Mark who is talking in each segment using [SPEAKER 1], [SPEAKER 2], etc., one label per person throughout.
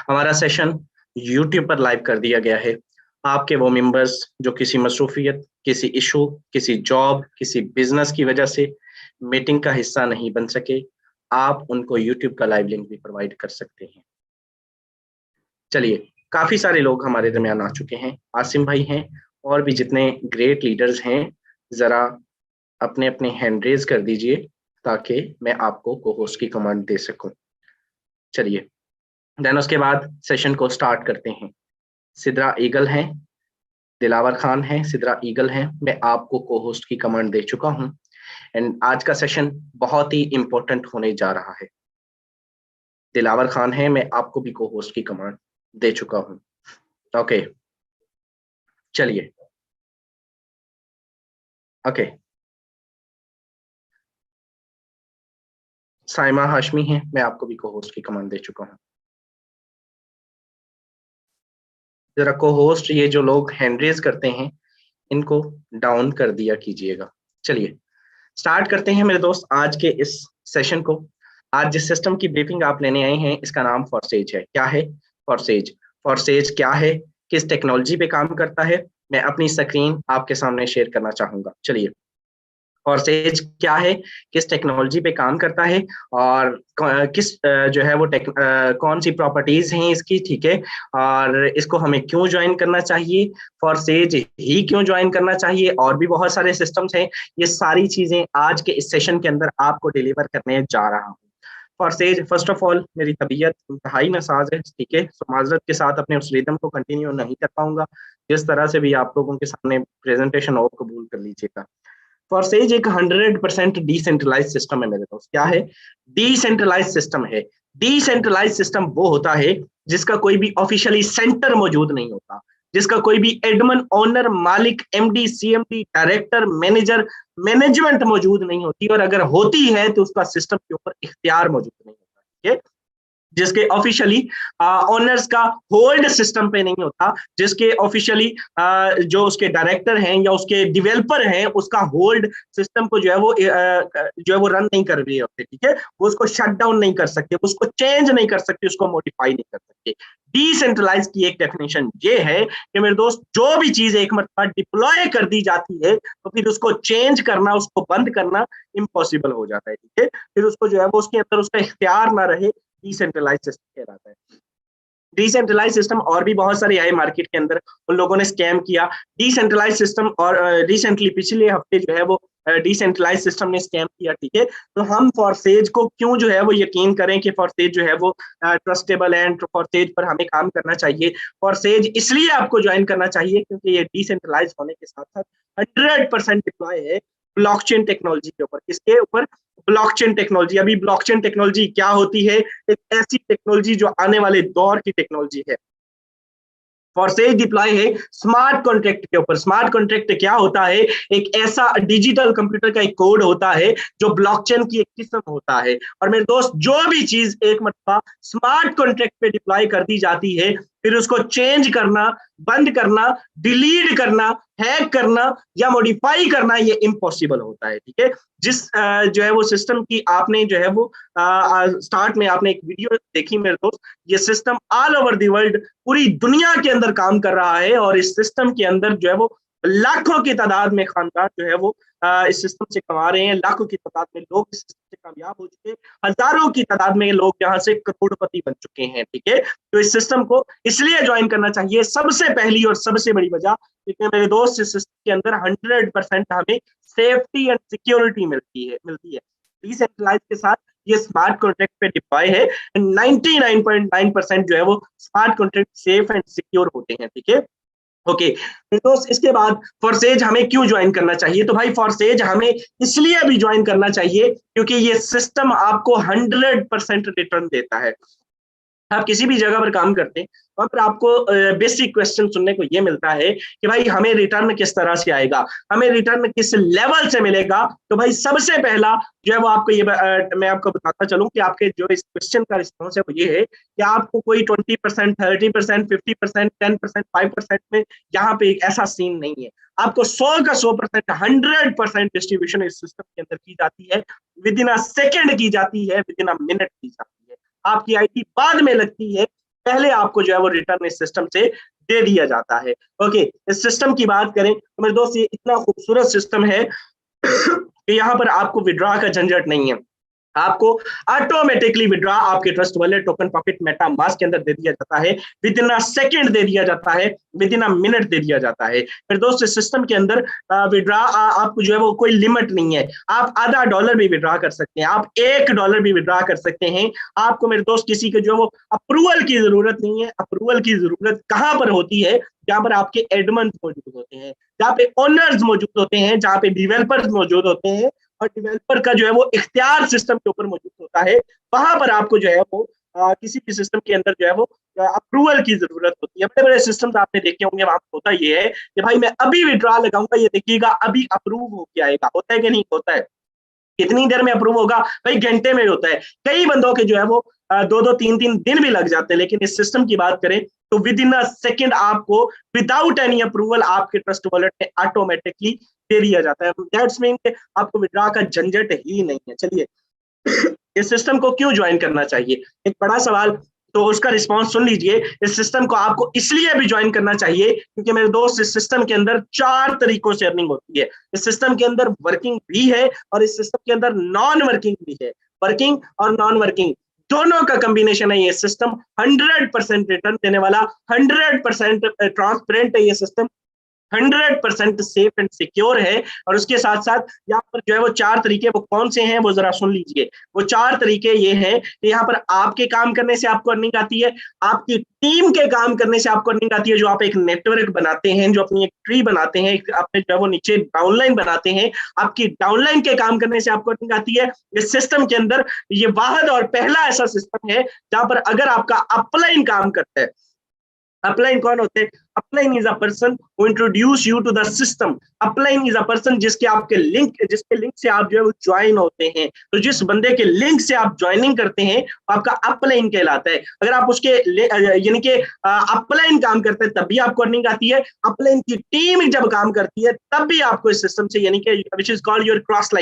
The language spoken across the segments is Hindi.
[SPEAKER 1] हमारा सेशन यूट्यूब पर लाइव कर दिया गया है। आपके वो मेंबर्स जो किसी मसरूफियत, किसी इशू, किसी जॉब, किसी बिजनेस की वजह से मीटिंग का हिस्सा नहीं बन सके, आप उनको यूट्यूब का लाइव लिंक भी प्रोवाइड कर सकते हैं। चलिए, काफी सारे लोग हमारे दरमियान आ चुके हैं। आसिम भाई हैं और भी जितने ग्रेट लीडर्स हैं, जरा अपने अपने हैंड रेज कर दीजिए ताकि मैं आपको को होस्ट की कमांड दे सकूं। चलिए, देन उसके बाद सेशन को स्टार्ट करते हैं। सिद्रा ईगल हैं, दिलावर खान हैं, सिद्रा ईगल हैं। मैं आपको को होस्ट की कमांड दे चुका हूं एंड आज का सेशन बहुत ही इंपॉर्टेंट होने जा रहा है। दिलावर खान है, मैं आपको भी को होस्ट की कमांड दे चुका हूं। ओके, चलिए। ओके, साइमा हाशमी है, मैं आपको भी को होस्ट की कमांड दे चुका हूं। जरा को होस्ट ये जो लोग हैंड रेज करते हैं इनको डाउन कर दिया कीजिएगा। चलिए, स्टार्ट करते हैं मेरे दोस्त आज के इस सेशन को। आज जिस सिस्टम की ब्रीफिंग आप लेने आए हैं इसका नाम फॉरसेज है। क्या है फॉरसेज? फॉरसेज क्या है, किस टेक्नोलॉजी पे काम करता है, मैं अपनी स्क्रीन आपके सामने शेयर करना चाहूंगा। चलिए, फॉरसेज क्या है, किस टेक्नोलॉजी पे काम करता है और किस जो है वो कौन सी प्रॉपर्टीज हैं इसकी, ठीक है, और इसको हमें क्यों ज्वाइन करना चाहिए, फॉरसेज ही क्यों ज्वाइन करना चाहिए, और भी बहुत सारे सिस्टम्स हैं। ये सारी चीजें आज के इस सेशन के अंदर आपको डिलीवर करने जा रहा हूँ। फॉरसेज, फर्स्ट ऑफ ऑल मेरी तबीयत इंतहाई नासाज है, ठीक है, तो माजरत के साथ अपने उस रिदम को कंटिन्यू नहीं कर पाऊंगा। जिस तरह से भी आप लोगों के सामने प्रेजेंटेशन हो कबूल कर लीजिएगा। फॉरसेज एक 100% डिसेंट्रलाइज सिस्टम है मेरे दोस्त। क्या है? डिसेंट्रलाइज सिस्टम है। डिसेंट्रलाइज सिस्टम वो होता है जिसका कोई भी ऑफिशियली सेंटर मौजूद नहीं होता, जिसका कोई भी एडमन, ओनर, मालिक, MD, CMD, director, manager, management मौजूद नहीं होती, और अगर होती है तो उसका सिस्टम के ऊपर इख्तियार मौजूद नहीं होता। ठीक है, जिसके ऑफिशियली ओनर्स का होल्ड सिस्टम पे नहीं होता, जिसके ऑफिशियली जो उसके डायरेक्टर हैं या उसके डेवलपर हैं उसका होल्ड सिस्टम को जो है वो रन नहीं कर रहे होते। ठीक है, वो उसको शट डाउन नहीं कर सकते, उसको चेंज नहीं कर सकते, उसको मॉडिफाई नहीं कर सकते। डिसेंट्रलाइज की एक डेफिनेशन ये है कि मेरे दोस्त, जो भी चीज एक मरतबा डिप्लॉय कर दी जाती है तो फिर उसको चेंज करना, उसको बंद करना इम्पॉसिबल हो जाता है। ठीक है, फिर उसको जो है वो उसके अंदर उसका इख्तियार ना रहे, डिसेंट्रलाइज सिस्टम कहलाता है। डिसेंट्रलाइज सिस्टम और भी बहुत सारे आए मार्केट के अंदर, उन लोगों ने स्कैम किया डिसेंट्रलाइज सिस्टम, और रिसेंटली पिछले हफ्ते जो है वो डिसेंट्रलाइज सिस्टम ने स्कैम किया। ठीक है, तो हम फॉरसेज को क्यों जो है वो यकीन करें कि फॉरसेज जो है वो ट्रस्टेबल है, फॉरसेज पर हमें काम करना चाहिए। फॉरसेज इसलिए आपको ज्वाइन करना चाहिए क्योंकि ये डिसेंट्रलाइज होने के साथ साथ 100% डिप्लॉय है ब्लॉकचेन टेक्नोलॉजी के ऊपर। किसके ऊपर? Blockchain technology. अभी ब्लॉकचेन टेक्नोलॉजी क्या होती है? एक ऐसी टेक्नोलॉजी जो आने वाले दौर की टेक्नोलॉजी है। फॉरसेज डिप्लॉय है स्मार्ट कॉन्ट्रैक्ट के ऊपर। स्मार्ट कॉन्ट्रैक्ट क्या होता है? एक ऐसा डिजिटल कंप्यूटर का एक कोड होता है जो ब्लॉकचेन की एक किस्म होता है। और मेरे दोस्त, जो भी चीज एक मरतबा स्मार्ट कॉन्ट्रैक्ट पे डिप्लॉय कर दी जाती है, फिर उसको चेंज करना, बंद करना, डिलीट करना, हैक करना या मॉडिफाई करना ये इम्पॉसिबल होता है। ठीक है, जिस जो है वो सिस्टम की आपने जो है वो स्टार्ट में आपने एक वीडियो देखी मेरे दोस्त, ये system all over the world, पूरी दुनिया के अंदर काम कर रहा है, और इस सिस्टम के अंदर जो है वो लाखों की तादाद में खानदान जो है वो इस सिस्टम से कमा रहे हैं। लाखों की तादाद में लोग इस सिस्टम से कामयाब हो चुके हैं, हजारों की तादाद में लोग यहाँ से करोड़पति बन चुके हैं। ठीक है, तो इस सिस्टम को इसलिए ज्वाइन करना चाहिए, सबसे पहली और सबसे बड़ी वजह, क्योंकि मेरे दोस्त इस सिस्टम के अंदर 100% हमें सेफ्टी एंड सिक्योरिटी मिलती है। डिसेंट्रलाइज के साथ ये स्मार्ट कॉन्ट्रैक्ट पे डिप्लॉय है, 99.9% जो है वो smart contract safe and secure होते हैं। ठीक है, ओके तो इसके बाद फॉरसेज हमें क्यों ज्वाइन करना चाहिए? तो भाई, फॉरसेज हमें इसलिए भी ज्वाइन करना चाहिए क्योंकि ये सिस्टम आपको 100% रिटर्न देता है। आप किसी भी जगह पर काम करते हैं वहां पर आपको बेसिक क्वेश्चन सुनने को ये मिलता है कि भाई हमें रिटर्न किस तरह से आएगा, हमें रिटर्न किस लेवल से मिलेगा। तो भाई सबसे पहला जो है वो आपको ये मैं आपको बताता चलूं कि आपके जो इस क्वेश्चन का रिस्पॉन्स है वो ये है कि आपको कोई 20%, 30%, 50%, 10%, 5% में यहाँ पे एक ऐसा सीन नहीं है। आपको 100 का 100%, 100% डिस्ट्रीब्यूशन इस सिस्टम के अंदर की जाती है, विद इन अ सेकेंड की जाती है, विद इन अ मिनट की जाती है। आपकी आईटी बाद में लगती है, पहले आपको जो है वो रिटर्न इस सिस्टम से दे दिया जाता है। ओके, इस सिस्टम की बात करें तो मेरे दोस्त ये इतना खूबसूरत सिस्टम है कि यहाँ पर आपको विड्रॉ का झंझट नहीं है। आपको ऑटोमेटिकली विड्रॉ आपके trust wallet, token pocket, Meta mask के अंदर दे दिया जाता है, विद इन अ सेकंड दे दिया जाता है, विद इन अ मिनट दे दिया जाता है। फिर दोस्तों इस सिस्टम के अंदर विड्रॉ आपको जो है वो कोई लिमिट नहीं है। आप आधा डॉलर भी विड्रॉ कर सकते हैं, आप $1 भी विड्रॉ कर सकते हैं। आपको मेरे दोस्त किसी के जो है वो अप्रूवल की जरूरत नहीं है। अप्रूवल की जरूरत कहाँ पर होती है? जहाँ पर आपके एडमन मौजूद होते हैं, जहाँ पे ओनर्स मौजूद होते हैं, जहाँ पे डिवेलपर्स मौजूद होते हैं और डिवेलपर का जो है वो इख्तियार सिस्टम के ऊपर मौजूद होता है। वहां पर आपको जो है वो किसी भी सिस्टम के अंदर जो है वो अप्रूवल की जरूरत होती है। बड़े बड़े सिस्टम आपने देखे होंगे, वहां पर होता ये है कि भाई मैं अभी विड्रॉ लगाऊंगा, ये देखिएगा अभी अप्रूव हो के आएगा। होता है कि नहीं होता है? कितनी देर में अप्रूव होगा? भाई घंटे में होता है। कई बंदों के जो है वो 2-2 3-3 दिन भी लग जाते हैं, लेकिन इस सिस्टम की बात करें तो विद इन अ सेकेंड आपको विदाउट एनी अप्रूवल आपके ट्रस्ट वॉलेट में ऑटोमेटिकली दे दिया जाता है। दैट्स मीन कि आपको विड्रॉ का झंझट ही नहीं है। चलिए इस सिस्टम को क्यों ज्वाइन करना चाहिए, एक बड़ा सवाल, तो उसका रिस्पांस सुन लीजिए। इस सिस्टम को आपको इसलिए भी ज्वाइन करना चाहिए क्योंकि मेरे दोस्त इस सिस्टम के अंदर 4 तरीकों से अर्निंग होती है। इस सिस्टम के अंदर वर्किंग भी है और इस सिस्टम के अंदर नॉन वर्किंग भी है। वर्किंग और नॉन वर्किंग दोनों का कॉम्बिनेशन है ये सिस्टम। 100% रिटर्न देने वाला, 100% ट्रांसपेरेंट है ये सिस्टम, 100% सेफ एंड सिक्योर है। और उसके साथ साथ यहाँ पर जो है वो 4 तरीके, वो कौन से हैं वो जरा सुन लीजिए। वो 4 तरीके ये हैं कि यहाँ पर आपके काम करने से आपको अर्निंग आती है, आपकी टीम के काम करने से आपको अर्निंग आती है, जो आप एक नेटवर्क बनाते हैं, जो अपनी एक ट्री बनाते हैं, अपने जो है वो नीचे डाउनलाइन बनाते हैं, आपकी डाउनलाइन के काम करने से आपको अर्निंग आती है। इस सिस्टम के अंदर ये वाहिद और पहला ऐसा सिस्टम है जहां पर अगर आपका अपलाइन काम करता है, अपलाइन कौन होते हैं? Upline is a person who introduce you to the system. Upline is a person जिसके लिंक से आप जो है वो ज्वाइन होते हैं। तो जिस बंदे के लिंक से आप ज्वाइनिंग करते हैं आपका अपलाइन कहलाता है। अगर आप उसके यानी कि अपलाइन काम करते हैं तब भी आपको अर्निंग आती है। अपलाइन की टीम जब काम करती है तब भी आपको इस सिस्टम से, यानी कि which is called your cross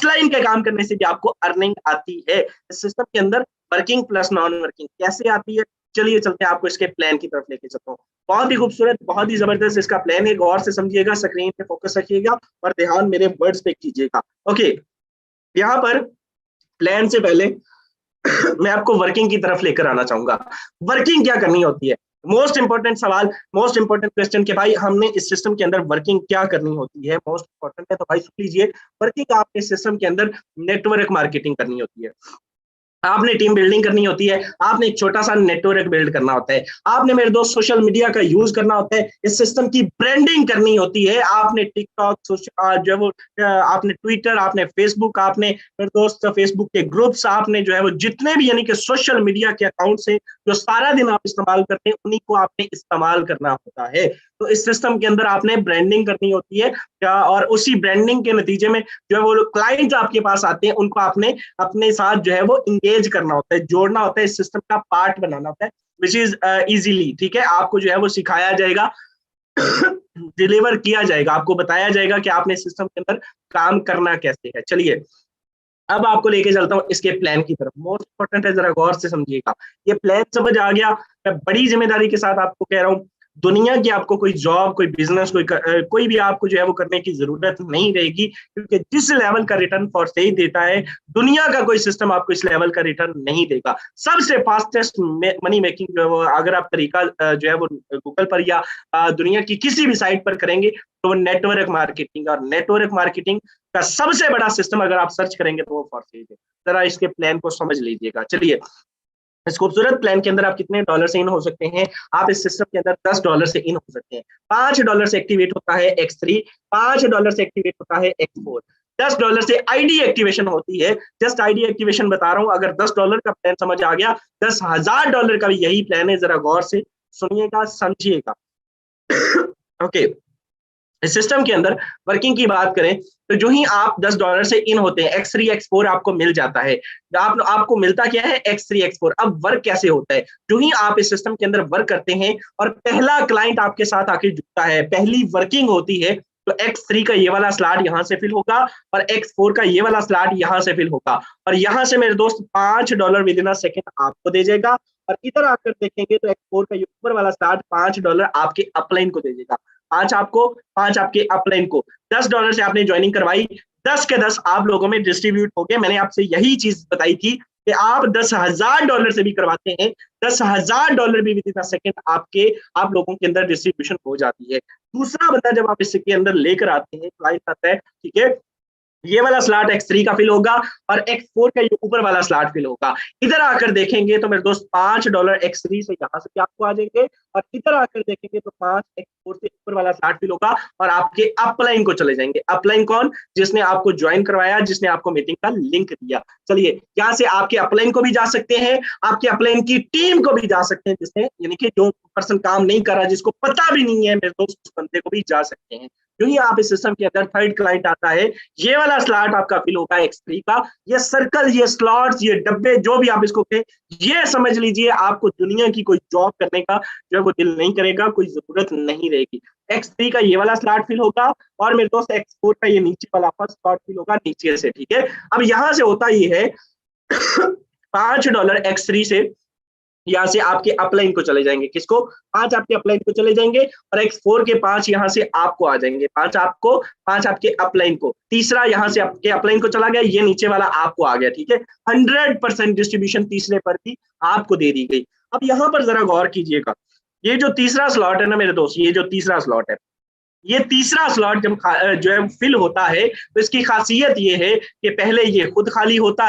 [SPEAKER 1] line के काम करने से भी आपको अर्निंग आती है। इस सिस्टम के अंदर वर्किंग प्लस नॉन वर्किंग कैसे आती है, चलिए चलते हैं, आपको इसके प्लान की तरफ लेके चलता हूँ। बहुत ही खूबसूरत, बहुत ही जबरदस्त इसका प्लान है। गौर से समझिएगा, स्क्रीन पे फोकस रखिएगा और ध्यान मेरे वर्ड्स पे कीजिएगा। ओके, यहाँ पर प्लान से पहले मैं आपको वर्किंग की तरफ लेकर आना चाहूंगा। वर्किंग क्या करनी होती है? मोस्ट इंपॉर्टेंट सवाल, मोस्ट इंपॉर्टेंट क्वेश्चन कि भाई हमने इस सिस्टम के अंदर वर्किंग क्या करनी होती है, मोस्ट इंपॉर्टेंट है। तो भाई सुन लीजिए, वर्किंग आपके सिस्टम के अंदर नेटवर्क मार्केटिंग करनी होती है, आपने टीम बिल्डिंग करनी होती है, आपने एक छोटा सा नेटवर्क बिल्ड करना होता है, आपने मेरे दोस्त सोशल मीडिया का यूज करना होता है, इस सिस्टम की ब्रांडिंग करनी होती है, आपने टिकटॉक जो है वो, आपने ट्विटर, आपने फेसबुक, आपने मेरे दोस्त फेसबुक के ग्रुप्स, आपने जो है वो जितने भी यानी कि सोशल मीडिया के अकाउंट्स हैं जो सारा दिन आप इस्तेमाल करते हैं, उन्हीं को आपने इस्तेमाल करना होता है। तो इस सिस्टम के अंदर आपने ब्रांडिंग करनी होती है और उसी ब्रांडिंग के नतीजे में जो है वो क्लाइंट जो आपके पास आते हैं उनको आपने अपने साथ जो है वो इंगेज करना होता है, जोड़ना होता है, इस सिस्टम का पार्ट बनाना होता है, विच इज इजीली, ठीक है। आपको जो है वो सिखाया जाएगा, डिलीवर किया जाएगा, आपको बताया जाएगा कि आपने सिस्टम के अंदर काम करना कैसे है। चलिए अब आपको लेके चलता हूँ इसके प्लान की तरफ। मोस्ट इंपॉर्टेंट है, जरा गौर से समझिएगा। ये प्लान समझ आ गया? मैं बड़ी जिम्मेदारी के साथ आपको कह रहा हूँ, दुनिया की आपको कोई जॉब, कोई बिजनेस, कोई भी आपको जो है वो करने की जरूरत नहीं रहेगी, क्योंकि जिस लेवल का रिटर्न फॉर से देता है दुनिया का कोई सिस्टम आपको इस लेवल का रिटर्न नहीं देगा। सबसे फास्टेस्ट मनी मेकिंग जो है वो अगर आप तरीका जो है वो गूगल पर या दुनिया की किसी भी साइट पर करेंगे तो वो नेटवर्क मार्केटिंग, और नेटवर्क मार्केटिंग का सबसे बड़ा सिस्टम अगर आप सर्च करेंगे तो वो फॉरसेज है। जरा इसके प्लान को समझ लीजिएगा। चलिए इस खूबसूरत प्लान के अंदर आप कितने डॉलर से इन हो सकते हैं? आप इस सिस्टम के अंदर $10 से इन हो सकते हैं। $5 से एक्टिवेट होता है X3, $5 से एक्टिवेट होता है X4, $10 से आईडी एक्टिवेशन होती है। जस्ट आईडी एक्टिवेशन बता रहा हूं, अगर $10 का प्लान समझ आ गया, $10,000 का भी यही प्लान है। जरा गौर से सुनिएगा, समझिएगा। ओके, इस सिस्टम के अंदर वर्किंग की बात करें तो जो ही आप $10 से इन होते हैं, X3 X4 आपको मिल जाता है। आपको मिलता क्या है? X3 X4। अब वर्क कैसे होता है? जो ही आप इस सिस्टम के अंदर वर्क करते हैं और पहला क्लाइंट आपके साथ आके जुड़ता है, पहली वर्किंग होती है, तो X3 का ये वाला स्लॉट यहाँ से फिल होगा और X4 का ये वाला स्लॉट यहाँ से फिल होगा, और यहाँ से मेरे दोस्त $5 विद इन अ सेकेंड आपको दे जाएगा और इधर आकर देखेंगे तो X4 का ये ऊपर वाला स्लॉट $5 आपके अपलाइन को दे देगा। 5 आपके अपलाइन को, $10 से आपने ज्वाइनिंग करवाई, 10 के 10 आप लोगों में डिस्ट्रीब्यूट हो गए। मैंने आपसे यही चीज बताई थी कि आप $10,000 से भी करवाते हैं, $10,000 भी विद इन सेकंड आप लोगों के अंदर डिस्ट्रीब्यूशन हो जाती है। दूसरा बंदा जब आप इसके अंदर लेकर आते हैं, क्लाइंट आता है, ठीक है, ये वाला स्लॉट X3 का फिल होगा और X4 का ये ऊपर वाला स्लॉट फिल होगा। इधर आकर देखेंगे तो मेरे दोस्त $5 X3 से यहाँ से भी आपको आ जाएंगे और इधर आकर देखेंगे तो 5 X4 से ऊपर वाला स्लॉट फिल होगा और आपके अपलाइन को चले जाएंगे। अपलाइन कौन? जिसने आपको ज्वाइन करवाया, जिसने आपको मीटिंग का लिंक दिया। चलिए, यहाँ से आपके अपलाइन को भी जा सकते हैं, आपके अपलाइन की टीम को भी जा सकते हैं, जिसने यानी कि जो पर्सन काम नहीं कर रहा, जिसको पता भी नहीं है मेरे दोस्त, उस बंदे को भी जा सकते हैं। क्योंकि आप इस सिस्टम के अंदर थर्ड क्लाइंट आता है, ये वाला स्लॉट आपका फिल होगा X3 का। ये सर्कल, ये स्लॉट्स, ये डब्बे, जो भी आप इसको कहें, ये समझ लीजिए आपको दुनिया की कोई जॉब करने का जो है वो दिल नहीं करेगा, कोई जरूरत नहीं रहेगी। X3 का ये वाला स्लॉट फिल होगा और मेरे दोस्त X4 का ये नीचे वाला फर्स्ट स्लॉट फिल होगा नीचे से, ठीक है। अब यहाँ से होता ये है $5 X3 से यहाँ से आपके अपलाइन को चले जाएंगे। किसको? 5 आपके अपलाइन को चले जाएंगे और X4 के 5 यहाँ से आपको आ जाएंगे। 5 आपके अपलाइन को। तीसरा यहाँ से आपके अपलाइन को चला गया, ये नीचे वाला आपको आ गया, ठीक है। 100% डिस्ट्रीब्यूशन तीसरे पर भी आपको दे दी गई। अब यहाँ पर जरा गौर कीजिएगा, ये जो तीसरा स्लॉट है ना मेरे दोस्त, ये जो तीसरा स्लॉट है, ये तीसरा स्लॉट जब जो है फिल होता है तो इसकी खासियत ये है कि पहले ये खुद खाली होता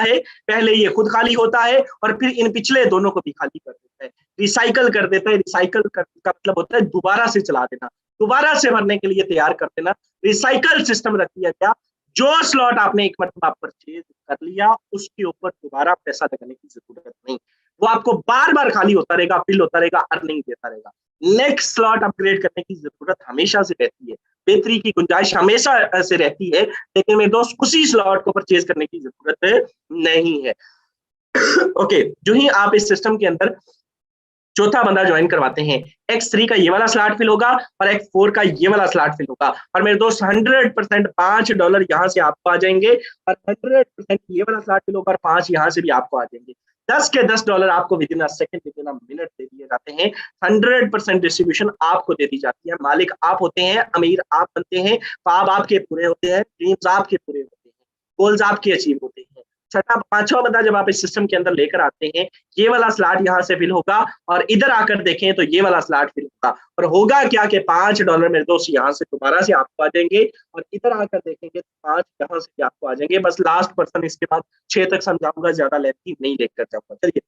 [SPEAKER 1] है और फिर इन पिछले दोनों को भी खाली कर देता है, रिसाइकल कर देता है। रिसाइकल का मतलब होता है दोबारा से चला देना, दोबारा से भरने के लिए तैयार कर देना। रिसाइकल सिस्टम रख दिया गया। जो स्लॉट आपने एक मरतबा परचेज कर लिया, उसके ऊपर दोबारा पैसा लगाने की जरूरत नहीं, वो आपको बार बार खाली होता रहेगा, फिल होता रहेगा, अर्निंग देता रहेगा। नेक्स्ट स्लॉट अपग्रेड करने की जरूरत हमेशा से रहती है, बेहतरी की गुंजाइश हमेशा से रहती है, लेकिन मेरे दोस्त उसी स्लॉट को परचेज करने की जरूरत नहीं है। ओके, जो ही आप इस सिस्टम के अंदर चौथा बंदा ज्वाइन करवाते हैं, X3 का ये वाला स्लॉट फिल होगा और X4 का ये वाला स्लॉट फिल होगा और मेरे दोस्त 100% $5 यहाँ से आपको आ जाएंगे और 100% ये वाला स्लॉट फिल होगा और 5 यहाँ से भी आपको आ जाएंगे। 10 के $10 आपको within a second, within a minute दे दिए जाते हैं। 100% डिस्ट्रीब्यूशन आपको दे दी जाती है। मालिक आप होते हैं, अमीर आप बनते हैं, ख्वाब आपके पूरे होते हैं, ड्रीम्स आपके पूरे होते हैं, गोल्स आपके अचीव होते हैं। छठा पांचवा बंदा जब आप इस सिस्टम के अंदर लेकर आते हैं, ये वाला स्लॉट यहाँ से फिल होगा और इधर आकर देखें तो ये वाला स्लॉट फिल होगा और होगा क्या कि $5 मेरे दोस्त यहाँ से दोबारा से आपको आ जाएंगे और इधर आकर देखेंगे तो 5 यहाँ से भी आपको आ जाएंगे। बस लास्ट पर्सन, इसके बाद 6 तक समझाऊंगा, ज्यादा लेंथी नहीं लेकर जाऊंगा। चलिए,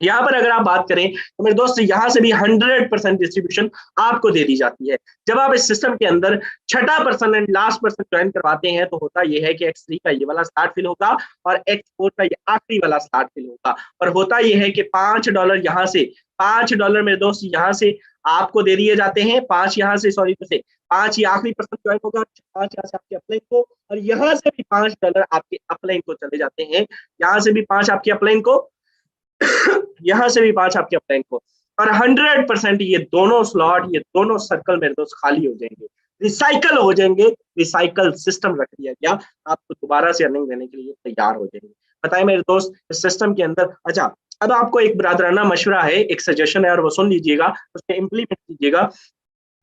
[SPEAKER 1] यहाँ पर अगर आप बात करें तो मेरे दोस्त यहाँ से भी 100% डिस्ट्रीब्यूशन आपको दे दी जाती है। जब आप इस सिस्टम के अंदर छठा person and last person join करवाते हैं तो होता यह है कि X3 का ये वाला स्लॉट फिल होगा और X4 का ये आखिरी वाला स्लॉट फिल होगा और होता यह है कि $5 यहाँ से, $5 मेरे दोस्त यहाँ से आपको दे दिए जाते हैं। 5 यहाँ से, सॉरी, 5 ये आखिरी पर्सन ज्वाइन होगा, 5 यहाँ से आपके अपलाइन को और यहाँ से भी $5 आपके अपलाइन को चले जाते हैं। यहाँ से भी 5 आपके अपलाइन को, यहाँ से भी 5 आपके अपलाइन को और 100% ये दोनों स्लॉट, ये दोनों सर्कल मेरे दोस्त खाली हो जाएंगे, रिसाइकल हो जाएंगे। रिसाइकल सिस्टम रख दिया गया, आपको दोबारा से अर्निंग देने के लिए तैयार हो जाएंगे। बताएं मेरे दोस्त, इस सिस्टम के अंदर, अच्छा, अब आपको एक बरादराना मशवरा है, एक सजेशन है और वो सुन लीजिएगा, उसको इम्प्लीमेंट कीजिएगा।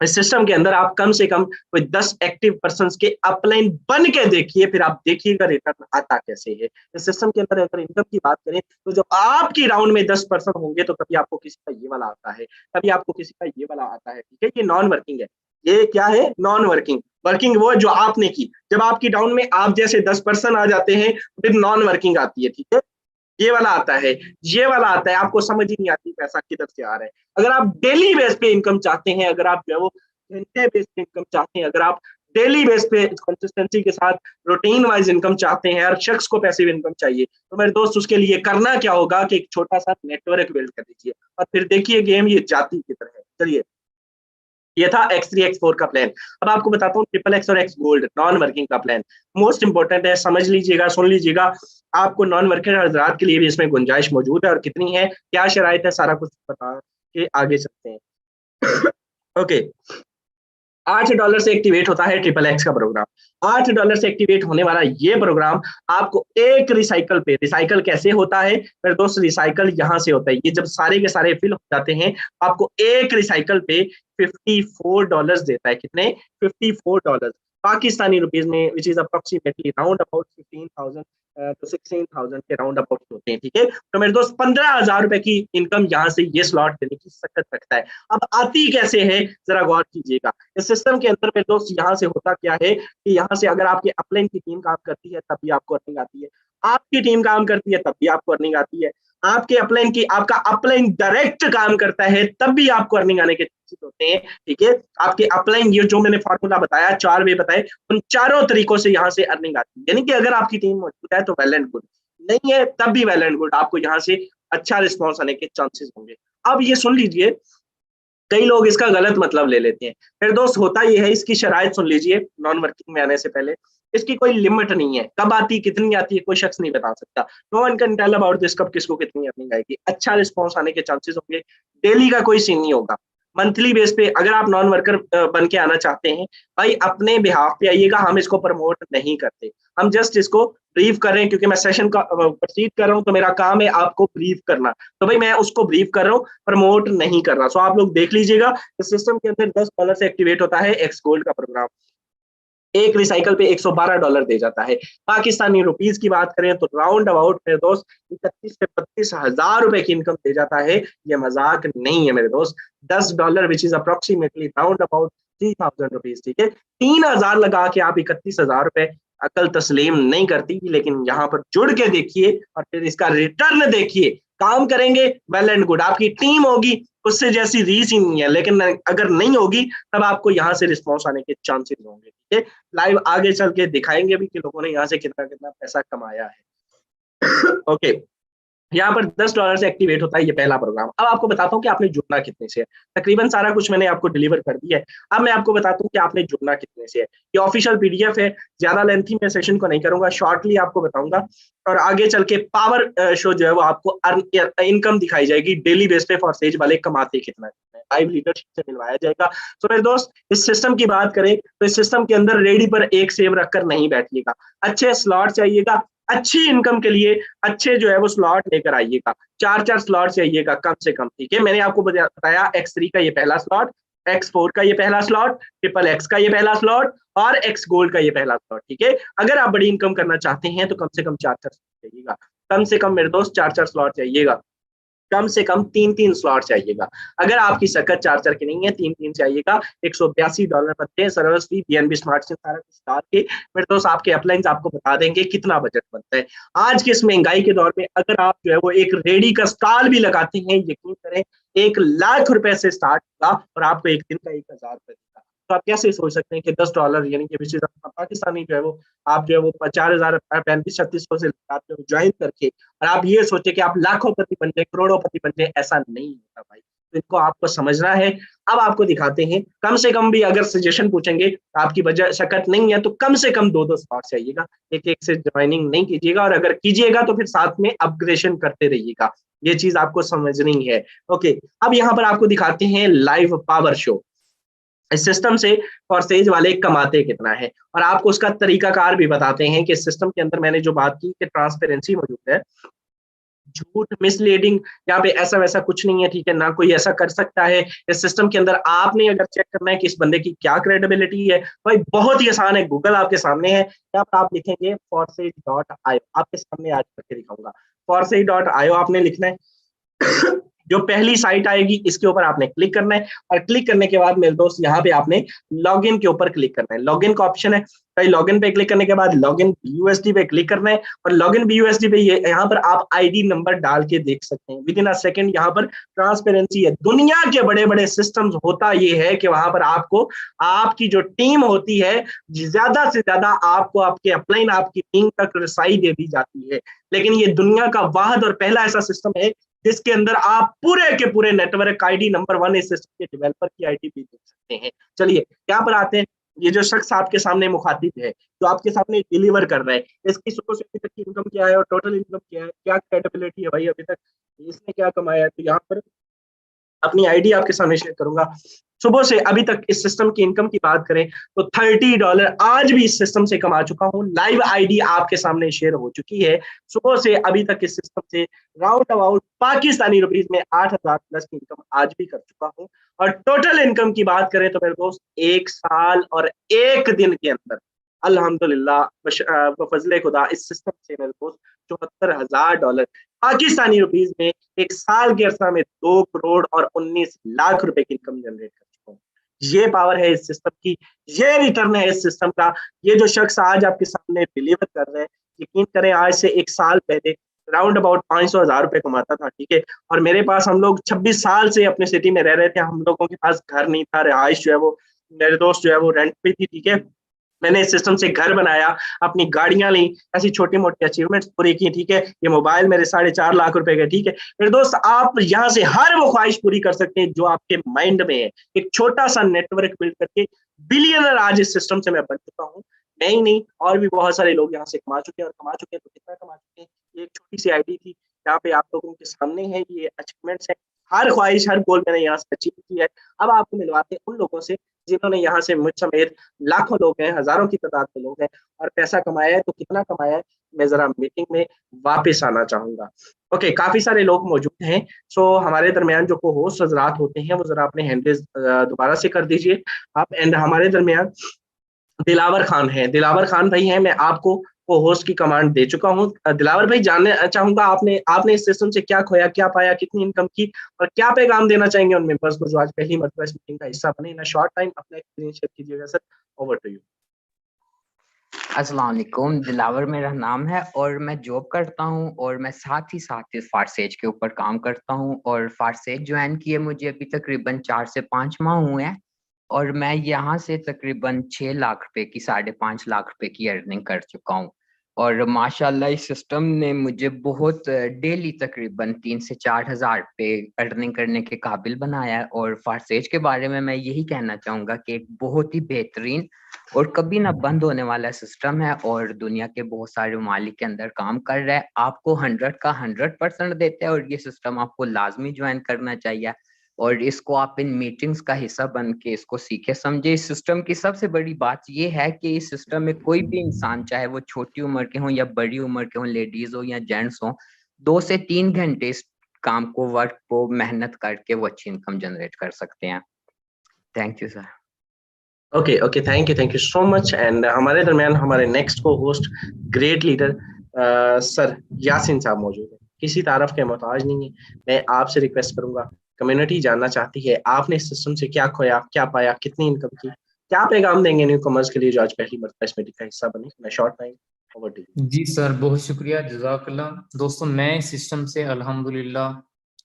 [SPEAKER 1] इस सिस्टम के अंदर आप कम से कम कोई 10 एक्टिव पर्संस के अपलाइन बन के देखिए, फिर आप देखिएगा रिटर्न आता कैसे है। इस सिस्टम के अंदर अगर इनकम की बात करें तो जब आपकी राउंड में 10 पर्सन होंगे तो कभी आपको किसी का ये वाला आता है, कभी आपको किसी का ये वाला आता है, ठीक है। ये नॉन वर्किंग है। ये क्या है? Non working. वर्किंग वो है जो आपने की। जब आपकी राउंड में आप जैसे 10 पर्सन आ जाते हैं फिर नॉन वर्किंग आती है, ठीक है। ये वाला आता है, ये वाला आता है, आपको समझ ही नहीं आती पैसा किधर से आ रहा है। अगर आप डेली बेस पे इनकम चाहते हैं, अगर आप जो है वो घंटे बेस पे इनकम चाहते हैं, अगर आप डेली बेस पे कंसिस्टेंसी के साथ रूटीन वाइज इनकम चाहते हैं, हर शख्स को पैसिव इनकम चाहिए, तो मेरे दोस्त उसके लिए करना क्या होगा कि एक छोटा सा नेटवर्क बिल्ड कर दीजिए और फिर देखिए गेम ये जाती की तरह है। चलिए, ये था X3 X4 का प्लान। अब आपको बताता हूँ XXX और X गोल्ड नॉन वर्किंग का प्लान। मोस्ट इंपॉर्टेंट है, समझ लीजिएगा, सुन लीजिएगा। आपको नॉन वर्किंग हजरात के लिए भी इसमें गुंजाइश मौजूद है और कितनी है, क्या शराइत है, सारा कुछ बता के आगे चलते हैं। ओके, $8 से एक्टिवेट होता है ट्रिपल एक्स का प्रोग्राम। $8 से एक्टिवेट होने वाला ये प्रोग्राम आपको एक रिसाइकल पे, रिसाइकल कैसे होता है मेरे दोस्त, रिसाइकल यहाँ से होता है, ये जब सारे के सारे फिल हो जाते हैं आपको एक रिसाइकल पे $54 देता है। कितने? $54 पाकिस्तानी रुपीज में, which is approximately round about 15,000 तो 16,000 के राउंड अबाउट होते हैं। ठीक है, तो मेरे दोस्त 15,000 रुपए की इनकम यहाँ से ये स्लॉट देने की सकत रखता है। अब आती कैसे है जरा गौर कीजिएगा। इस सिस्टम के अंदर मेरे दोस्त यहाँ से होता क्या है कि यहाँ से अगर आपके अपलाइन की टीम काम करती है तब भी आपको अर्निंग आती है, आपकी टीम काम करती है तब भी आपको अर्निंग आती है, आपके अपलाइन की, आपका अपलाइन डायरेक्ट काम करता है तब भी आपको अर्निंग आने के चांसेस होते हैं। ठीक है, आपके अपलाइन, ये जो मैंने फॉर्मूला बताया, 4 वे बताए, उन चारों तरीकों से यहाँ से अर्निंग आती है। यानी कि अगर आपकी टीम मौजूद है तो वेल एंड गुड, नहीं है तब भी वेल एंड गुड, आपको यहाँ से अच्छा रिस्पॉन्स आने के चांसेस होंगे। अब ये सुन लीजिए, कई लोग इसका गलत मतलब ले लेते हैं। फिर दोस्त होता ये है, इसकी शराइत सुन लीजिए, नॉन वर्किंग में आने से पहले इसकी कोई लिमिट नहीं है, कब आती कितनी आती है कोई शख्स नहीं बता सकता। No one can tell about this, कब किसको कितनी अर्निंग आएगी। अच्छा रिस्पॉन्स आने के चांसेस होंगे, डेली का कोई सीन नहीं होगा, मंथली बेस पे। अगर आप नॉन वर्कर बन के आना चाहते हैं भाई, अपने बिहाफ पे आइएगा, हम इसको प्रमोट नहीं करते, हम जस्ट इसको ब्रीफ कर रहे हैं, क्योंकि मैं सेशन का प्रोसीड कर रहा हूँ तो मेरा काम है आपको ब्रीफ करना, तो भाई मैं उसको ब्रीफ कर रहा हूँ, प्रमोट नहीं कर रहा। सो आप लोग देख लीजिएगा, इस सिस्टम के अंदर $10 से एक्टिवेट होता है एक्स गोल्ड का प्रोग्राम, एक रिसाइकल पे $112 दे जाता है। पाकिस्तानी रुपीज की बात करें तो राउंड अबाउट मेरे दोस्त 31 से 32,000 रुपए की इनकम दे जाता है। ये मजाक नहीं है मेरे दोस्त। $10 which is approximately round about 3,000 rupees. ठीक है, 3,000 लगा के आप 31,000 रुपए, अकल तस्लीम नहीं करती, लेकिन यहाँ पर जुड़ के देखिए और फिर इसका रिटर्न देखिए। काम करेंगे वेल एंड गुड, आपकी टीम होगी उससे जैसी रीस ही नहीं है, लेकिन अगर नहीं होगी तब आपको यहाँ से रिस्पॉन्स आने के चांसेस होंगे। ठीक है, लाइव आगे चल के दिखाएंगे भी कि लोगों ने यहाँ से कितना कितना पैसा कमाया है। ओके, यहाँ पर $10 से एक्टिवेट होता है ये पहला प्रोग्राम। अब आपको बताता हूँ कि आपने जुड़ना कितने से है। तकरीबन सारा कुछ मैंने आपको डिलीवर कर दिया है। अब मैं आपको बताता हूँ कि आपने जुड़ना कितने से है। ये ऑफिशियल पीडीएफ है, ज्यादा लेंथी मैं सेशन को नहीं करूंगा, शॉर्टली आपको बताऊंगा और आगे चल के पावर शो जो है वो आपको इनकम दिखाई जाएगी डेली बेस पे, फॉर सेज वाले कमाते कितना है, लाइव लीडरशिप से मिलवाया जाएगा। तो मेरे दोस्त, इस सिस्टम की बात करें तो इस सिस्टम के अंदर रेडी पर एक सेव रखकर नहीं बैठिएगा, अच्छे स्लॉट चाहिएगा, अच्छी इनकम के लिए अच्छे जो है वो स्लॉट लेकर आइएगा, 4-4 स्लॉट चाहिएगा कम से कम। ठीक है, मैंने आपको बताया X3 का ये पहला स्लॉट, X4 का ये पहला स्लॉट, ट्रिपल एक्स का ये पहला स्लॉट और एक्स गोल्ड का ये पहला स्लॉट। ठीक है, अगर आप बड़ी इनकम करना चाहते हैं तो कम से कम 4-4 स्लॉट चाहिएगा, कम से कम मेरे दोस्त 4-4 स्लॉट चाहिएगा, कम से कम 3-3 स्लॉट चाहिएगा। अगर आपकी सकत 4-4 की नहीं है, 3-3 चाहिएगा। $182 बनते हैं, सर्विस फी, बीएनबी स्मार्ट से सारा कुछ डाल के मेरे दोस्त आपके अपलाइंस आपको बता देंगे कितना बजट बनता है। आज के इस महंगाई के दौर में अगर आप जो है वो एक रेडी का स्टॉल भी लगाते हैं, यकीन करें 1,00,000 रुपए से स्टार्ट होगा और आपको एक दिन का 1,000 रुपए देगा। तो आप कैसे सोच सकते हैं कि $10 यानी कि पाकिस्तानी जो है वो, आप जो है वो 4,000 35-3600 से आप जो ज्वाइन करके और आप ये सोचे कि आप लाखोंपति बन जाए, करोड़ोंपति बन जाए, ऐसा नहीं होता भाई। तो इनको आपको समझना है। अब आपको दिखाते हैं, कम से कम भी अगर सजेशन पूछेंगे, आपकी वजह शकत नहीं है तो कम से कम 2-2 स्लॉट चाहिएगा, एक-एक से ज्वाइनिंग नहीं कीजिएगा और अगर कीजिएगा तो फिर साथ में अपग्रेडेशन करते रहिएगा। ये चीज आपको समझनी है। ओके, अब यहाँ पर आपको दिखाते हैं लाइव पावर शो। इस सिस्टम से और सेज वाले कमाते कितना है और आपको उसका तरीकाकार भी बताते हैं कि इस सिस्टम के अंदर मैंने जो बात की कि ट्रांसपेरेंसी मौजूद है, झूठ, मिसलीडिंग यहाँ पे ऐसा वैसा कुछ नहीं है। ठीक है, ना कोई ऐसा कर सकता है। इस सिस्टम के अंदर आपने अगर चेक करना है कि इस बंदे की क्या क्रेडिबिलिटी है, भाई बहुत ही आसान है, गूगल आपके सामने है। यहाँ पर आप लिखेंगे forsage.io, आपके सामने आज करके दिखाऊंगा। forsage.io आपने लिखना है। जो पहली साइट आएगी इसके ऊपर आपने क्लिक करना है और क्लिक करने के बाद मेरे दोस्त यहाँ पे आपने लॉगिन के ऊपर क्लिक करना है। लॉगिन का ऑप्शन है, भाई लॉगिन पे क्लिक करने के बाद लॉगिन BUSD पे क्लिक करना है और लॉगिन BUSD पे ये यहाँ पर आप आईडी नंबर डाल के देख सकते हैं। विद इन अ सेकंड यहाँ पर ट्रांसपेरेंसी है। दुनिया के बड़े बड़े सिस्टम्स होता ये है कि वहां पर आपको आपकी जो टीम होती है, ज्यादा से ज्यादा आपको आपके अपलाइन आपकी टीम तक रसाई दे दी जाती है, लेकिन ये दुनिया का वाहिद और पहला ऐसा सिस्टम है जिसके अंदर आप पूरे के पूरे नेटवर्क आईडी नंबर 1 इस सिस्टम के डेवलपर की आईडी भी देख सकते हैं। चलिए यहाँ पर आते हैं। ये जो शख्स आपके सामने मुखातिब है, जो आपके सामने डिलीवर कर रहा है, इसकी शुरू से अभी तक की इनकम क्या है और टोटल इनकम क्या है, क्या क्रेडिबिलिटी है भाई अभी तक इसने क्या कमाया है। तो यहाँ पर अपनी आईडी आपके सामने शेयर करूंगा। सुबह से अभी तक इस सिस्टम की इनकम की बात करें तो $30 आज भी इस सिस्टम से कमा चुका हूँ। लाइव आईडी आपके सामने शेयर हो चुकी है। सुबह से अभी तक इस सिस्टम से राउंड अबाउट पाकिस्तानी रुपीज में 8,000 प्लस की इनकम आज भी कर चुका हूँ। और टोटल इनकम की बात करें तो मेरे दोस्त 1 साल और 1 दिन के अंदर अल्हम्दुलिल्लाह फजले खुदा इस सिस्टम से मेरे दोस्त $74,000 पाकिस्तानी रुपीज में एक साल के अरसा में 2 करोड़ और 19 लाख रुपए की इनकम जनरेट कर चुका हूँ। ये पावर है इस सिस्टम की, ये रिटर्न है इस सिस्टम का। ये जो शख्स आज आपके सामने डिलीवर कर रहे हैं, यकीन करें आज से 1 साल पहले राउंड अबाउट 500,000 रुपए कमाता था, ठीक है। और मेरे पास, हम लोग 26 साल से अपने सिटी में रह रहे थे, हम लोगों के पास घर नहीं था, रिहाइश जो है वो मेरे दोस्त जो है वो रेंट पे थी, ठीक है। मैंने इस सिस्टम से घर बनाया, अपनी गाड़ियां ली, ऐसी छोटी मोटी अचीवमेंट्स पूरी की, ठीक है। ये मोबाइल मेरे 4.5 लाख रुपए का, ठीक है। मेरे दोस्त आप यहाँ से हर वो ख्वाहिश पूरी कर सकते हैं जो आपके माइंड में है। एक छोटा सा नेटवर्क बिल्ड करके बिलियनर आज इस सिस्टम से मैं बन चुका हूँ। मैं ही नहीं, और भी बहुत सारे लोग यहाँ से कमा चुके हैं, और कमा चुके हैं तो कितना कमा चुके हैं। ये एक छोटी सी आईडी थी, यहाँ पे आप लोगों के सामने है ये अचीवमेंट्स है। हर ख्वाहिश, हर गोल मैंने यहाँ से अचीव की है। अब आपको मिलवाते हैं उन लोगों से जिन्होंने यहाँ से मुझ समेत लाखों लोग हैं, हजारों की तादाद में लोग हैं, और पैसा कमाया है। तो कितना कमाया है, मैं जरा मीटिंग में वापस आना चाहूंगा। ओके, काफी सारे लोग मौजूद हैं। सो हमारे दरमियान जो को होस्ट हजरात होते हैं वो जरा अपने हैंडल्स दोबारा से कर दीजिए आप। एंड हमारे दरमियान दिलावर खान है, दिलावर खान भाई हैं। मैं आपको को होस्ट की कमांड दे चुका हूँ। दिलावर भाई, जानना चाहूंगा आपने आपने इस सिस्टम से क्या खोया, क्या पाया, कितनी इनकम की, और क्या पैगाम देना चाहेंगे उन मेंबर्स को जो आज पहली मरतबा इस मीटिंग का हिस्सा बने। इन शॉर्ट टाइम अपना एक्सपीरियंस शेयर कीजिएगा सर। Over to you.
[SPEAKER 2] अस्सलाम वालेकुम, दिलावर मेरा नाम है और मैं जॉब करता हूँ और मैं साथ ही फारसेज के ऊपर काम करता हूँ। और फारसेज ज्वाइन किए मुझे अभी तकरीबन 4 से 5 माह हुए हैं और मैं यहाँ से तकरीबन 6 लाख रुपए की 5.5 लाख रुपए की अर्निंग कर चुका हूँ। और माशाल्लाह इस सिस्टम ने मुझे बहुत डेली तकरीबन 3 से 4 हज़ार पे अर्निंग करने के काबिल बनाया है। और फारसेज के बारे में मैं यही कहना चाहूँगा कि एक बहुत ही बेहतरीन और कभी ना बंद होने वाला सिस्टम है और दुनिया के बहुत सारे ममालिक के अंदर काम कर रहा है। आपको 100 का 100% देते हैं और ये सिस्टम आपको लाजमी ज्वाइन करना चाहिए और इसको आप इन मीटिंग्स का हिस्सा बन के इसको सीखे समझे। इस सिस्टम की सबसे बड़ी बात ये है कि इस सिस्टम में कोई भी इंसान, चाहे वो छोटी उम्र के हों या बड़ी उम्र के हों, लेडीज हो या जेंट्स हो, 2 से 3 घंटे इस काम को, वर्क को मेहनत करके वो अच्छी इनकम जनरेट कर सकते हैं। Thank you sir.
[SPEAKER 1] Okay okay, thank you so much. And हमारे दरमियान हमारे नेक्स्ट को host great leader sir Yasin साहब मौजूद है। किसी तारफ के मोहताज नहीं है। मैं आपसे रिक्वेस्ट करूंगा, कम्युनिटी जानना चाहती है आपने इस सिस्टम से क्या खोया, क्या पाया, कितनी इनकम की, क्या पैगाम देंगे न्यू कमर्स के लिए जो आज पहली मरतबा इस मीटिंग का हिस्सा बने। मैं short time over to you.
[SPEAKER 3] जी सर, बहुत शुक्रिया, जज़ाकल्लाह। दोस्तों, मैं इस सिस्टम से अल्हम्दुलिल्लाह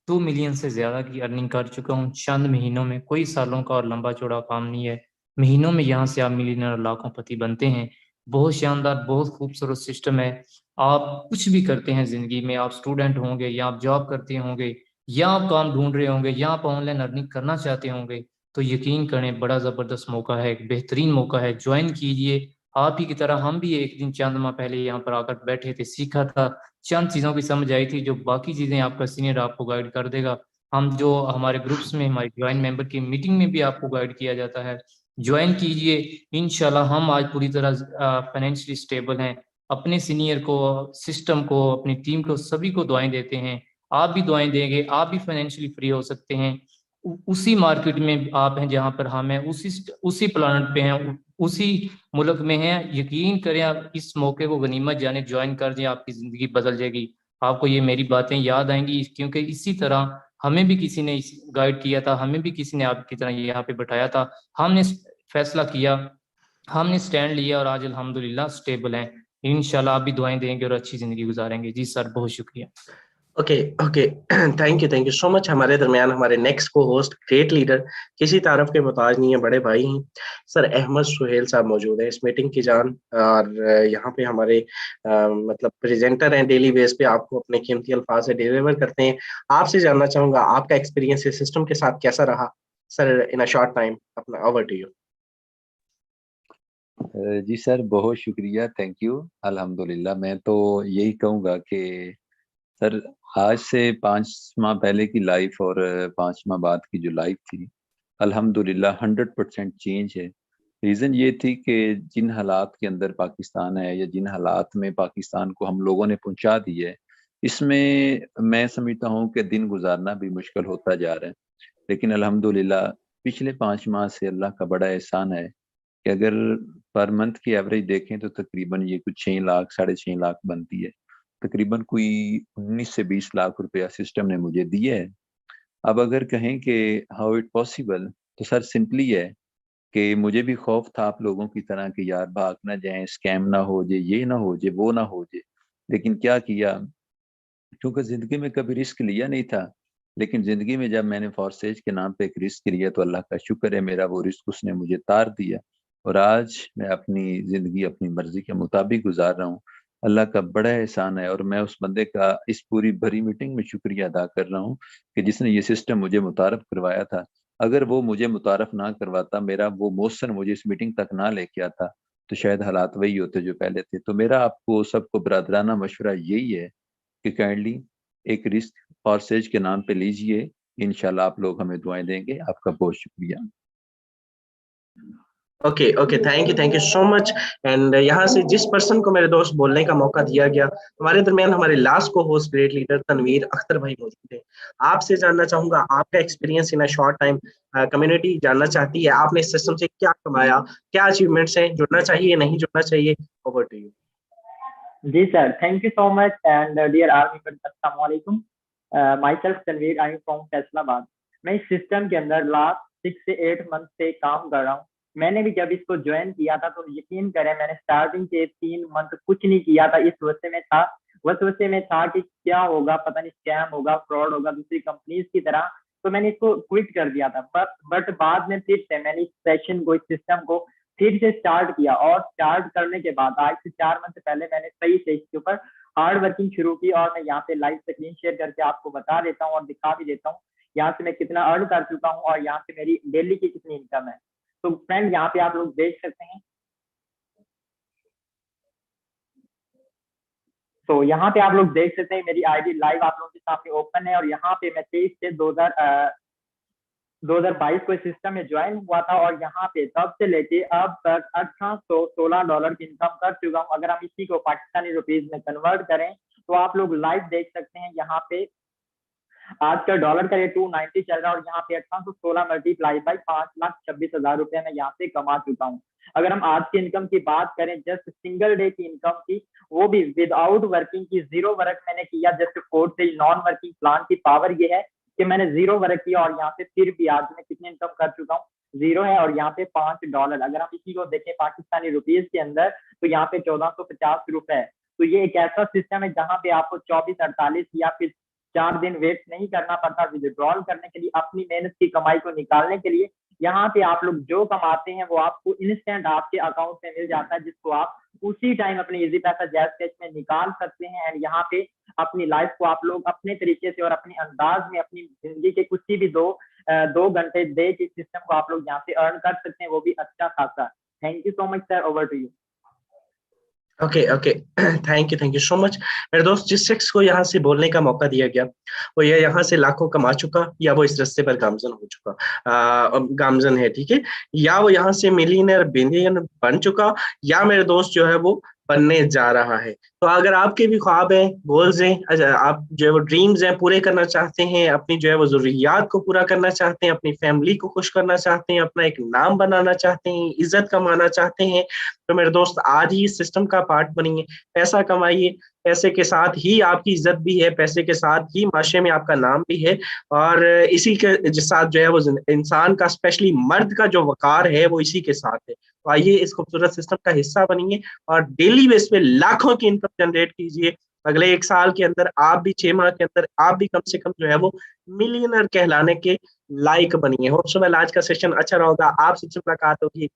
[SPEAKER 3] 2 मिलियन से ज़्यादा की अर्निंग कर चुका हूँ चंद महीनों में। कोई सालों का और लंबा चौड़ा काम नहीं है, महीनों में यहाँ से आप मिलियनर और लाखोंपति बनते हैं। बहुत शानदार, बहुत खूबसूरत सिस्टम है। आप कुछ भी करते हैं ज़िंदगी में, आप स्टूडेंट होंगे या आप जॉब करते होंगे या आप काम ढूंढ रहे होंगे या आप ऑनलाइन अर्निंग करना चाहते होंगे, तो यकीन करें बड़ा ज़बरदस्त मौका है, एक बेहतरीन मौका है। ज्वाइन कीजिए। आप ही की तरह हम भी एक दिन चंद माह पहले यहाँ पर आकर बैठे थे, सीखा था, चंद चीज़ों की समझ आई थी जो बाकी चीज़ें आपका सीनियर आपको गाइड कर देगा। हम जो हमारे ग्रुप्स में, हमारी ज्वाइन मेंबर की मीटिंग में भी आपको गाइड किया जाता है। ज्वाइन कीजिए, इंशाल्लाह। हम आज पूरी तरह फाइनेंशियली स्टेबल हैं। अपने सीनियर को, सिस्टम को, अपनी टीम को, सभी को दुआएं देते हैं। आप भी दुआएं देंगे, आप भी फाइनेंशियली फ्री हो सकते हैं। उसी मार्केट में आप हैं जहाँ पर हम हैं, उसी प्लानट पे हैं, उसी मुल्क में हैं। यकीन करें, आप इस मौके को गनीमत जाने, ज्वाइन कर दें, आपकी ज़िंदगी बदल जाएगी। आपको ये मेरी बातें याद आएंगी, क्योंकि इसी तरह हमें भी किसी ने गाइड किया था, हमें भी किसी ने आपकी तरह यहाँ पे बैठाया था। हमने फैसला किया, हमने स्टैंड लिया और आज अल्हम्दुलिल्लाह स्टेबल हैं। इंशाल्लाह आप भी दुआएं देंगे और अच्छी ज़िंदगी गुजारेंगे। जी सर, बहुत शुक्रिया।
[SPEAKER 1] Okay okay, thank you so much. हमारे दरमियान हमारे नेक्स्ट को होस्ट ग्रेट लीडर, किसी तारफ के मोहताज नहीं है, बड़े भाई हैं सर अहमद सुहेल साहब मौजूद है इस मीटिंग की जान। और यहाँ पे हमारे मतलब प्रेजेंटर हैं, डेली बेस पे आपको अपने कीमती अल्फाज से डिलीवर करते हैं। आपसे जानना चाहूंगा आपका एक्सपीरियंस इस सिस्टम के साथ कैसा रहा sir, in a short time. अपना ओवर टू यू।
[SPEAKER 4] जी सर, बहुत शुक्रिया, थैंक यू। अल्हम्दुलिल्लाह, मैं तो यही कहूँगा कि सर आज से 5 माह पहले की लाइफ और 5 माह बाद की जो लाइफ थी, अल्हम्दुलिल्लाह 100% चेंज है। रीज़न ये थी कि जिन हालात के अंदर पाकिस्तान है या जिन हालात में पाकिस्तान को हम लोगों ने पहुंचा दी है, इसमें मैं समझता हूँ कि दिन गुजारना भी मुश्किल होता जा रहा है। लेकिन अल्हम्दुलिल्लाह पिछले 5 माह से अल्लाह का बड़ा एहसान है कि अगर पर मंथ की एवरेज देखें तो तकरीबन ये कुछ 6 लाख, साढ़े 6 लाख बनती है। तकरीबन कोई 19 से 20 लाख रुपया सिस्टम ने मुझे दिए है। अब अगर कहें कि हाउ इट पॉसिबल, तो सर सिंपली है कि मुझे भी खौफ था आप लोगों की तरह कि यार भाग ना जाएं, स्कैम ना हो जाए, ये ना हो जाए, वो ना हो जाए। लेकिन क्या किया, क्योंकि ज़िंदगी में कभी रिस्क लिया नहीं था, लेकिन ज़िंदगी में जब मैंने फॉरसेज के नाम पे एक रिस्क लिया तो अल्लाह का शुक्र है मेरा वो रिस्क उसने मुझे तार दिया और आज मैं अपनी ज़िंदगी अपनी मर्ज़ी के मुताबिक गुजार रहा हूँ। अल्लाह का बड़ा एहसान है और मैं उस बंदे का इस पूरी भरी मीटिंग में शुक्रिया अदा कर रहा हूँ कि जिसने ये सिस्टम मुझे मुतारफ़ करवाया था। अगर वो मुझे मुतारफ़ ना करवाता, मेरा वो मोहसिन मुझे इस मीटिंग तक ना लेके आता, तो शायद हालात वही होते जो पहले थे। तो मेरा आपको सबको बरादराना मशवरा यही है कि काइंडली एक रिस्क फॉरसेज के नाम पे लीजिए, इंशाल्लाह आप लोग हमें दुआएं देंगे। आपका बहुत शुक्रिया।
[SPEAKER 1] Okay okay, thank you so much. And यहाँ से जिस पर्सन को मेरे दोस्त बोलने का मौका दिया गया, हमारे दरमियान हमारे लास्ट को host great leader Tanveer Akhtar भाई मौजूद है। आपसे जानना चाहूंगा आपका experience in a short time. Community जानना चाहती है आपने इस सिस्टम से क्या कमाया, क्या अचीवमेंट्स हैं, जुड़ना चाहिए नहीं जुड़ना चाहिए। Over to you.
[SPEAKER 5] जी sir, thank you so much and dear army, अस्सलाम वालेकुम। Myself Tanveer, I am from Faisalabad. मैं इस सिस्टम के अंदर लास्ट 6 से 8 मंथ से काम कर रहा हूँ। मैंने भी जब इसको ज्वाइन किया था तो यकीन करें मैंने स्टार्टिंग के 3 मंथ कुछ नहीं किया था, इस वसवसे में था कि क्या होगा, पता नहीं स्कैम होगा, फ्रॉड होगा दूसरी कंपनीज की तरह। तो मैंने इसको क्विट कर दिया था। बट बाद में फिर से मैंने इस सेशन को, इस सिस्टम को फिर से स्टार्ट किया और स्टार्ट करने के बाद आज से 4 मंथ पहले मैंने सही से इसके ऊपर हार्ड वर्किंग शुरू की और मैं यहाँ पे लाइव स्क्रीन शेयर करके आपको बता देता हूँ और दिखा भी देता हूँ यहाँ से मैं कितना अर्न कर चुका हूँ और यहाँ से मेरी डेली की कितनी इनकम है। तो फ्रेंड यहाँ पे आप लोग देख सकते हैं। तो यहाँ पे आप लोग देख सकते हैं मेरी आईडी लाइव आप लोगों के सामने ओपन है और यहाँ पे मैं 23 से 2022 को इस सिस्टम में ज्वाइन हुआ था और यहाँ पे तब से लेके अब तक $1816 की इनकम कर चुका हूँ। अगर हम इसी को पाकिस्तानी रुपीज में कन्वर्ट करें तो आप लोग लाइव देख सकते हैं यहाँ पे आज का डॉलर का रेट 290 चल रहा है और यहाँ पे 1816 मल्टीप्लाई बाई 5,26,000 रुपए मैं यहाँ से कमा चुका हूँ। अगर हम आज की इनकम की बात करें, जस्ट सिंगल डे की इनकम की, वो भी विदाउट वर्किंग की, जीरो वर्क मैंने किया जस्ट 4 से नॉन वर्किंग प्लान की पावर ये है कि मैंने जीरो वर्क किया और यहाँ पे फिर भी आज मैं कितनी इनकम कर चुका हूँ, जीरो है और यहाँ पे $5। अगर हम इसी को देखें पाकिस्तानी रुपीज के अंदर तो यहाँ पे 1450 रुपए। तो ये एक ऐसा सिस्टम है जहाँ पे आपको 24-48 या फिर 4 दिन वेट नहीं करना पड़ता विड्रॉल करने के लिए, अपनी मेहनत की कमाई को निकालने के लिए। यहाँ पे आप लोग जो कमाते हैं वो आपको इंस्टेंट आपके अकाउंट में मिल जाता है, जिसको आप उसी टाइम अपने इजी पैसा जैज कैश में निकाल सकते हैं। एंड यहाँ पे अपनी लाइफ को आप लोग अपने तरीके से और अपने अंदाज में अपनी जिंदगी के कुछ भी 2 घंटे दे के सिस्टम को आप लोग यहाँ से अर्न कर सकते हैं, वो भी अच्छा खासा। Thank you so much sir, over to you.
[SPEAKER 1] Okay okay, thank you so much. मेरे दोस्त, जिस शख्स को यहाँ से बोलने का मौका दिया गया वो ये यहाँ से लाखों कमा चुका या वो इस रास्ते पर गामजन हो चुका, गामजन है, ठीक है, या वो यहाँ से मिलियनर बिलियनर बन चुका या मेरे दोस्त जो है वो बनने जा रहा है। तो अगर आपके भी ख्वाब हैं, गोल्स हैं, आप जो है वो ड्रीम्स हैं पूरे करना चाहते हैं, अपनी जो है वो जरूरियात को पूरा करना चाहते हैं, अपनी फैमिली को खुश करना चाहते हैं, अपना एक नाम बनाना चाहते हैं, इज्जत कमाना चाहते हैं, तो मेरे दोस्त आज ही इस सिस्टम का पार्ट बनिए, पैसा कमाइए। पैसे के साथ ही आपकी इज्जत भी है, पैसे के साथ ही माशरे में आपका नाम भी है और इसी के साथ जो है वो इंसान का, स्पेशली मर्द का जो वकार है वो इसी के साथ है। तो आइए इस खूबसूरत सिस्टम का हिस्सा बनिए और डेली बेस पे लाखों की इनकम जनरेट कीजिए। अगले 1 साल के अंदर आप भी, 6 माह के अंदर आप भी कम से कम जो है वो मिलियनर कहलाने के लायक बनिए। होप सो आज का सेशन अच्छा रहा होगा, आपसे मुलाकात होगी।